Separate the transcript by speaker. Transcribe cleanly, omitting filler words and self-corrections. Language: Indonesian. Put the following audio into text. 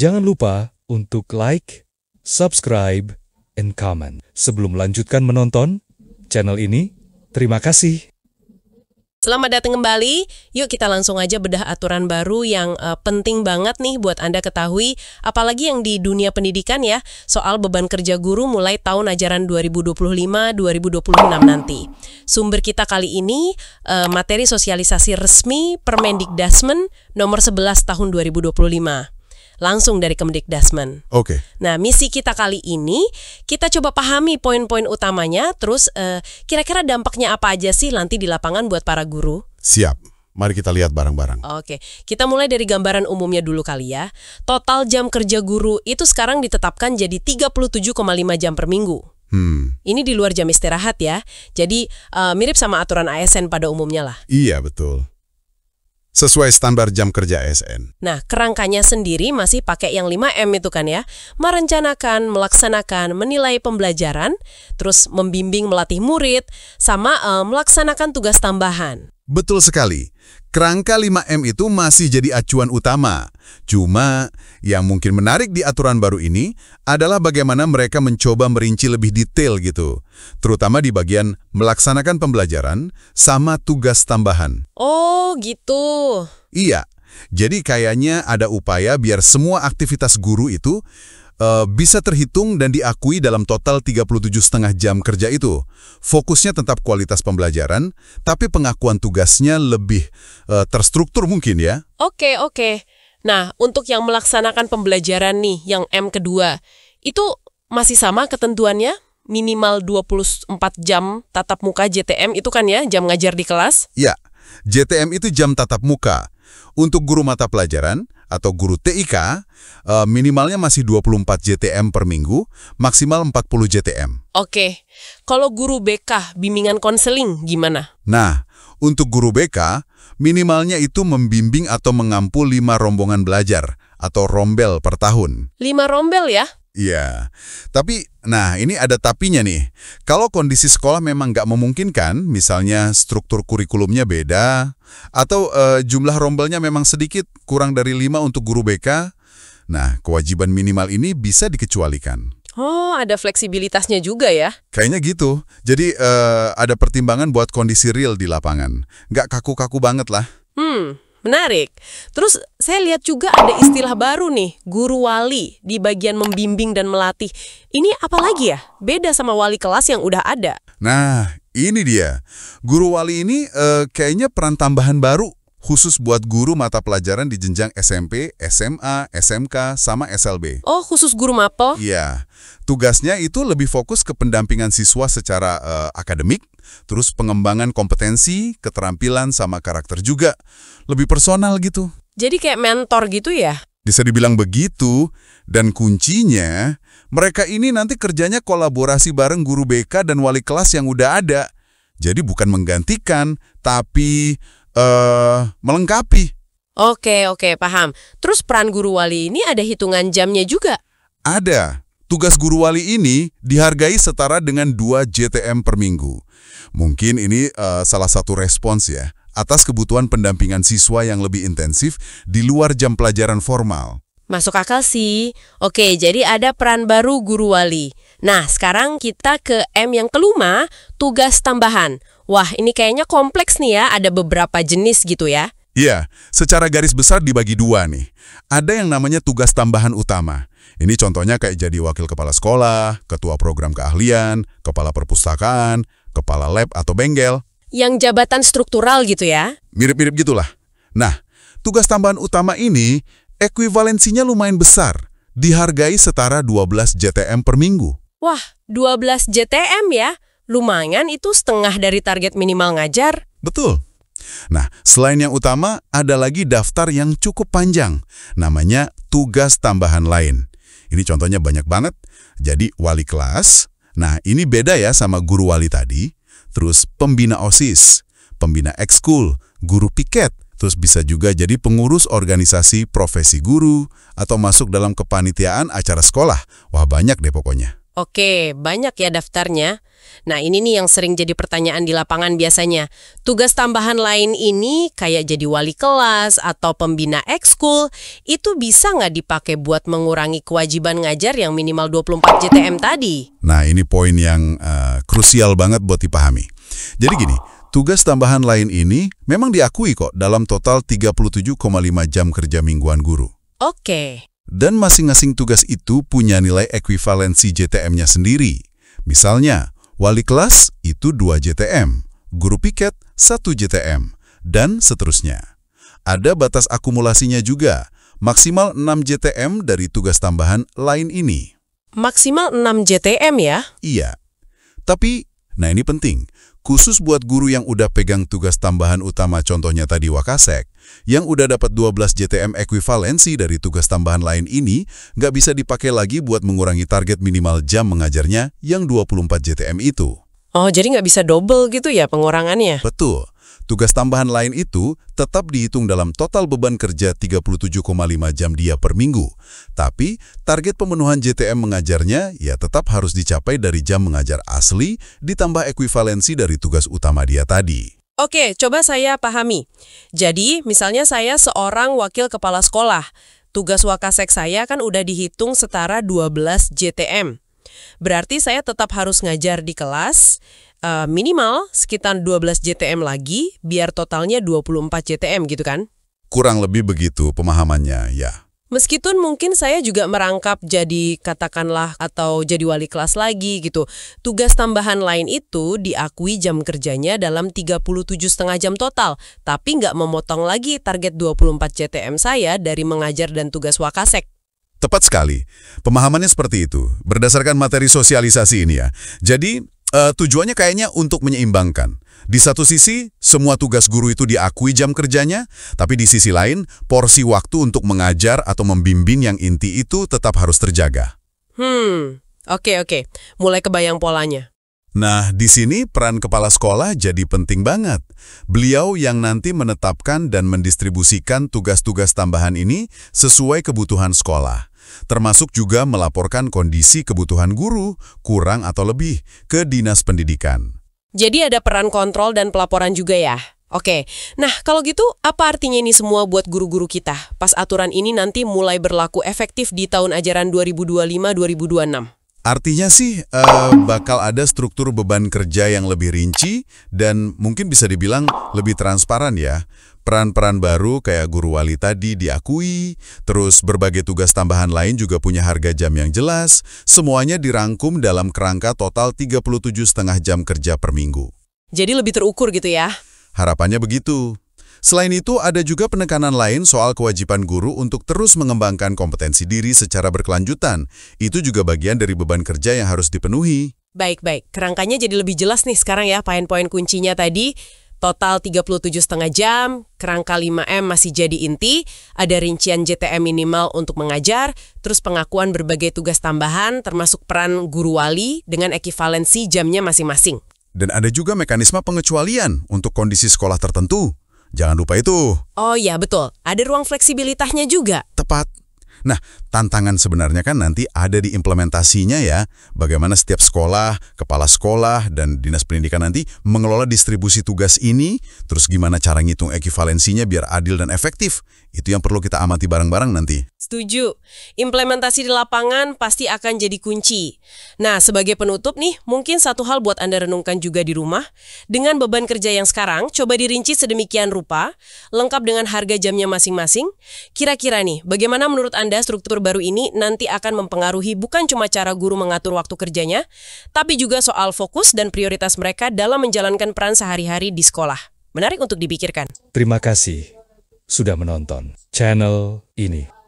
Speaker 1: Jangan lupa untuk like, subscribe, and comment. Sebelum melanjutkan menonton channel ini, terima kasih.
Speaker 2: Selamat datang kembali. Yuk kita langsung aja bedah aturan baru yang penting banget nih buat Anda ketahui, apalagi yang di dunia pendidikan ya, soal beban kerja guru mulai tahun ajaran 2025-2026 nanti. Sumber kita kali ini materi sosialisasi resmi Permendikdasmen nomor 11 tahun 2025. Langsung dari Kemdikdasmen.
Speaker 3: Oke.
Speaker 2: Nah, misi kita kali ini, kita coba pahami poin-poin utamanya, terus kira-kira dampaknya apa aja sih nanti di lapangan buat para guru?
Speaker 3: Siap. Mari kita lihat bareng-bareng.
Speaker 2: Oke, kita mulai dari gambaran umumnya dulu kali ya. Total jam kerja guru itu sekarang ditetapkan jadi 37,5 jam per minggu. Ini di luar jam istirahat ya. Jadi mirip sama aturan ASN pada umumnya lah.
Speaker 3: Iya, betul. Sesuai standar jam kerja ASN.
Speaker 2: Nah, kerangkanya sendiri masih pakai yang 5M itu kan ya. Merencanakan, melaksanakan, menilai pembelajaran, terus membimbing melatih murid, sama melaksanakan tugas tambahan.
Speaker 3: Betul sekali. Kerangka 5M itu masih jadi acuan utama. Cuma, yang mungkin menarik di aturan baru ini adalah bagaimana mereka mencoba merinci lebih detail gitu. Terutama di bagian melaksanakan pembelajaran sama tugas tambahan.
Speaker 2: Oh, gitu.
Speaker 3: Iya, jadi kayaknya ada upaya biar semua aktivitas guru itu bisa terhitung dan diakui dalam total 37,5 jam kerja itu. Fokusnya tetap kualitas pembelajaran, tapi pengakuan tugasnya lebih terstruktur mungkin ya.
Speaker 2: Oke. Nah, untuk yang melaksanakan pembelajaran nih, yang M kedua, itu masih sama ketentuannya? Minimal 24 jam tatap muka JTM itu kan ya, jam ngajar di kelas?
Speaker 3: Ya, JTM itu jam tatap muka. Untuk guru mata pelajaran atau guru TIK, minimalnya masih 24 JTM per minggu, maksimal 40 JTM.
Speaker 2: Oke, kalau guru BK, bimbingan konseling, gimana?
Speaker 3: Nah, untuk guru BK, minimalnya itu membimbing atau mengampu 5 rombongan belajar atau rombel per tahun.
Speaker 2: 5 rombel ya?
Speaker 3: Iya, tapi, nah ini ada tapinya nih. Kalau kondisi sekolah memang nggak memungkinkan, misalnya struktur kurikulumnya beda, atau jumlah rombelnya memang sedikit, kurang dari 5 untuk guru BK, nah kewajiban minimal ini bisa dikecualikan.
Speaker 2: Oh, ada fleksibilitasnya juga ya?
Speaker 3: Kayaknya gitu. Jadi ada pertimbangan buat kondisi real di lapangan. Nggak kaku-kaku banget lah.
Speaker 2: Menarik. Terus saya lihat juga ada istilah baru nih, guru wali di bagian membimbing dan melatih. Ini apa lagi ya? Beda sama wali kelas yang udah ada.
Speaker 3: Nah, ini dia. Guru wali ini kayaknya peran tambahan baru khusus buat guru mata pelajaran di jenjang SMP, SMA, SMK, sama SLB.
Speaker 2: Oh, khusus guru mapel?
Speaker 3: Iya. Tugasnya itu lebih fokus ke pendampingan siswa secara akademik, terus pengembangan kompetensi, keterampilan, sama karakter juga. Lebih personal gitu.
Speaker 2: Jadi kayak mentor gitu ya?
Speaker 3: Bisa dibilang begitu, dan kuncinya, mereka ini nanti kerjanya kolaborasi bareng guru BK dan wali kelas yang udah ada. Jadi bukan menggantikan, tapi melengkapi.
Speaker 2: Oke, paham. Terus peran guru wali ini ada hitungan jamnya juga?
Speaker 3: Ada. Tugas guru wali ini dihargai setara dengan 2 JTM per minggu. Mungkin ini salah satu respons ya, atas kebutuhan pendampingan siswa yang lebih intensif di luar jam pelajaran formal.
Speaker 2: Masuk akal sih. Oke, jadi ada peran baru guru wali. Nah, sekarang kita ke M yang kelima, tugas tambahan. Wah, ini kayaknya kompleks nih ya, ada beberapa jenis gitu ya.
Speaker 3: Iya, secara garis besar dibagi 2 nih. Ada yang namanya tugas tambahan utama. Ini contohnya kayak jadi wakil kepala sekolah, ketua program keahlian, kepala perpustakaan, kepala lab atau bengkel.
Speaker 2: Yang jabatan struktural gitu ya?
Speaker 3: Mirip-mirip gitulah. Nah, tugas tambahan utama ini ekuivalensinya lumayan besar. Dihargai setara 12 JTM per minggu.
Speaker 2: Wah, 12 JTM ya? Lumayan, itu setengah dari target minimal ngajar.
Speaker 3: Betul. Nah, selain yang utama, ada lagi daftar yang cukup panjang. Namanya tugas tambahan lain. Ini contohnya banyak banget. Jadi, wali kelas. Nah, ini beda ya sama guru wali tadi. Terus, pembina OSIS, pembina ekskul, guru piket. Terus bisa juga jadi pengurus organisasi profesi guru, atau masuk dalam kepanitiaan acara sekolah. Wah, banyak deh pokoknya.
Speaker 2: Oke, banyak ya daftarnya. Nah, ini nih yang sering jadi pertanyaan di lapangan biasanya. Tugas tambahan lain ini kayak jadi wali kelas atau pembina ekskul, itu bisa nggak dipakai buat mengurangi kewajiban ngajar yang minimal 24 JTM tadi?
Speaker 3: Nah, ini poin yang krusial banget buat dipahami. Jadi gini, tugas tambahan lain ini memang diakui kok dalam total 37,5 jam kerja mingguan guru.
Speaker 2: Oke.
Speaker 3: Dan masing-masing tugas itu punya nilai ekuivalensi JTM-nya sendiri. Misalnya, wali kelas itu 2 JTM, guru piket 1 JTM, dan seterusnya. Ada batas akumulasinya juga, maksimal 6 JTM dari tugas tambahan lain ini.
Speaker 2: Maksimal 6 JTM ya?
Speaker 3: Iya. Tapi, nah ini penting, khusus buat guru yang udah pegang tugas tambahan utama contohnya tadi Wakasek, yang udah dapat 12 JTM ekuivalensi dari tugas tambahan lain ini, nggak bisa dipakai lagi buat mengurangi target minimal jam mengajarnya yang 24 JTM itu.
Speaker 2: Oh, jadi nggak bisa double gitu ya pengurangannya?
Speaker 3: Betul. Tugas tambahan lain itu tetap dihitung dalam total beban kerja 37,5 jam dia per minggu. Tapi, target pemenuhan JTM mengajarnya ya tetap harus dicapai dari jam mengajar asli ditambah ekuivalensi dari tugas utama dia tadi.
Speaker 2: Oke, coba saya pahami. Jadi, misalnya saya seorang wakil kepala sekolah. Tugas Wakasek saya kan udah dihitung setara 12 JTM. Berarti saya tetap harus ngajar di kelas, minimal sekitar 12 JTM lagi, biar totalnya 24 JTM gitu kan?
Speaker 3: Kurang lebih begitu pemahamannya, ya.
Speaker 2: Meskipun mungkin saya juga merangkap jadi katakanlah atau jadi wali kelas lagi gitu. Tugas tambahan lain itu diakui jam kerjanya dalam 37,5 jam total. Tapi nggak memotong lagi target 24 JTM saya dari mengajar dan tugas Wakasek.
Speaker 3: Tepat sekali. Pemahamannya seperti itu, berdasarkan materi sosialisasi ini ya. Jadi, tujuannya kayaknya untuk menyeimbangkan. Di satu sisi, semua tugas guru itu diakui jam kerjanya, tapi di sisi lain, porsi waktu untuk mengajar atau membimbing yang inti itu tetap harus terjaga.
Speaker 2: Oke. Mulai kebayang polanya.
Speaker 3: Nah, di sini peran kepala sekolah jadi penting banget. Beliau yang nanti menetapkan dan mendistribusikan tugas-tugas tambahan ini sesuai kebutuhan sekolah. Termasuk juga melaporkan kondisi kebutuhan guru, kurang atau lebih, ke Dinas Pendidikan.
Speaker 2: Jadi ada peran kontrol dan pelaporan juga ya? Oke, nah kalau gitu apa artinya ini semua buat guru-guru kita? Pas aturan ini nanti mulai berlaku efektif di tahun ajaran 2025-2026.
Speaker 3: Artinya sih bakal ada struktur beban kerja yang lebih rinci dan mungkin bisa dibilang lebih transparan ya. Peran-peran baru kayak guru wali tadi diakui, terus berbagai tugas tambahan lain juga punya harga jam yang jelas, semuanya dirangkum dalam kerangka total 37,5 jam kerja per minggu.
Speaker 2: Jadi lebih terukur gitu ya?
Speaker 3: Harapannya begitu. Selain itu, ada juga penekanan lain soal kewajiban guru untuk terus mengembangkan kompetensi diri secara berkelanjutan. Itu juga bagian dari beban kerja yang harus dipenuhi.
Speaker 2: Baik. Kerangkanya jadi lebih jelas nih sekarang ya, poin-poin kuncinya tadi. Total 37,5 jam, kerangka 5M masih jadi inti, ada rincian JTM minimal untuk mengajar, terus pengakuan berbagai tugas tambahan, termasuk peran guru wali dengan ekivalensi jamnya masing-masing.
Speaker 3: Dan ada juga mekanisme pengecualian untuk kondisi sekolah tertentu. Jangan lupa itu.
Speaker 2: Oh iya, betul. Ada ruang fleksibilitasnya juga.
Speaker 3: Tepat. Nah, tantangan sebenarnya kan nanti ada di implementasinya ya. Bagaimana setiap sekolah, kepala sekolah, dan dinas pendidikan nanti mengelola distribusi tugas ini, terus gimana cara ngitung ekivalensinya biar adil dan efektif. Itu yang perlu kita amati bareng-bareng nanti.
Speaker 2: Setuju. Implementasi di lapangan pasti akan jadi kunci. Nah, sebagai penutup nih, mungkin satu hal buat Anda renungkan juga di rumah. Dengan beban kerja yang sekarang, coba dirinci sedemikian rupa, lengkap dengan harga jamnya masing-masing. Kira-kira nih, bagaimana menurut Anda struktur baru ini nanti akan mempengaruhi bukan cuma cara guru mengatur waktu kerjanya, tapi juga soal fokus dan prioritas mereka dalam menjalankan peran sehari-hari di sekolah. Menarik untuk dipikirkan.
Speaker 1: Terima kasih sudah menonton channel ini.